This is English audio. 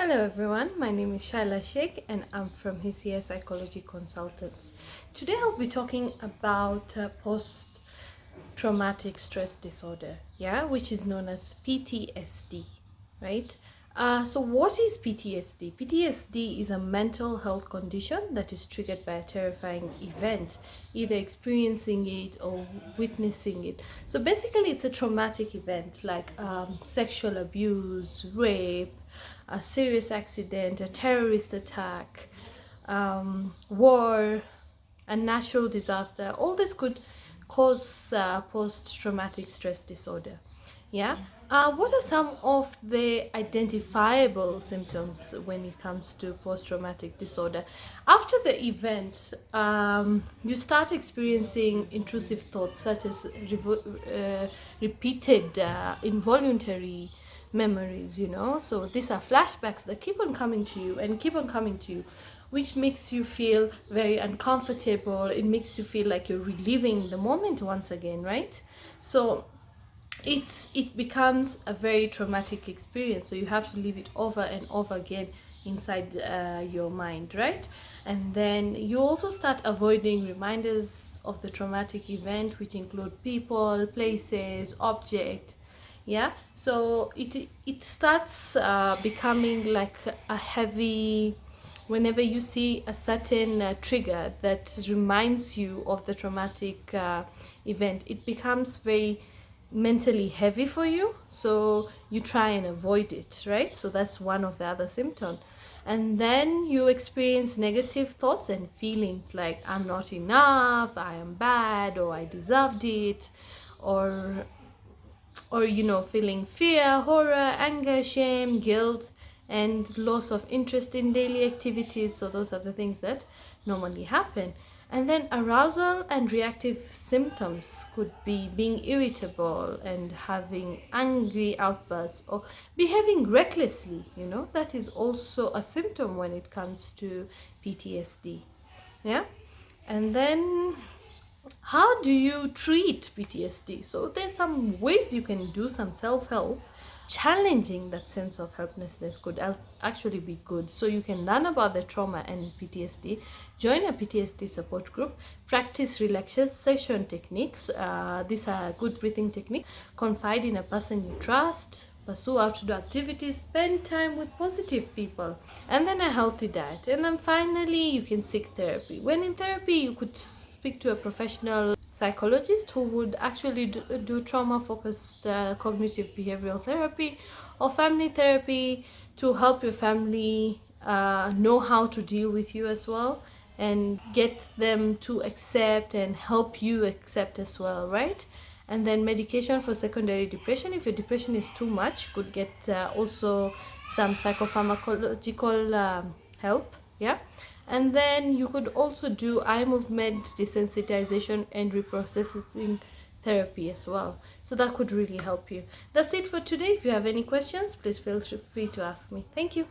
Hello everyone, my name is Shahela Sheikh and I'm from Hisia Psychology Consultants. Today I'll be talking about post-traumatic stress disorder, which is known as PTSD, right? So what is PTSD? PTSD is a mental health condition that is triggered by a terrifying event, either experiencing it or witnessing it. So basically it's a traumatic event like sexual abuse, rape, a serious accident, a terrorist attack, war, a natural disaster. All this could cause post-traumatic stress disorder. What are some of the identifiable symptoms when it comes to post-traumatic disorder? After the event, you start experiencing intrusive thoughts such as repeated involuntary memories, so these are flashbacks that keep on coming to you and keep on coming to you, which makes you feel very uncomfortable. It makes you feel like you're reliving the moment once again, right? So it becomes a very traumatic experience, so you have to live it over and over again inside your mind, right? And then you also start avoiding reminders of the traumatic event, which include people, places, object. So it starts becoming like a heavy. Whenever you see a certain trigger that reminds you of the traumatic event, it becomes very mentally heavy for you, so you try and avoid it, right? So that's one of the other symptoms. And then you experience negative thoughts and feelings like I'm not enough, I am bad, or I deserved it, or feeling fear, horror, anger, shame, guilt, and loss of interest in daily activities. So those are the things that normally happen. And then arousal and reactive symptoms could be being irritable and having angry outbursts or behaving recklessly. That is also a symptom when it comes to PTSD. And then how do you treat PTSD? So there's some ways you can do some self-help. Challenging that sense of helplessness could actually be good. So you can learn about the trauma and PTSD, join a PTSD support group, practice relaxation techniques. These are good breathing techniques. Confide in a person you trust, pursue outdoor activities, spend time with positive people, and then a healthy diet. And then finally, you can seek therapy. When in therapy, you could speak to a professional psychologist who would actually do trauma-focused cognitive behavioral therapy or family therapy to help your family know how to deal with you as well, and get them to accept and help you accept as well, right? And then medication for secondary depression. If your depression is too much, you could get also some psychopharmacological help. And then you could also do eye movement desensitization and reprocessing therapy as well, so that could really help you. That's it for today. If you have any questions, please feel free to ask me. Thank you.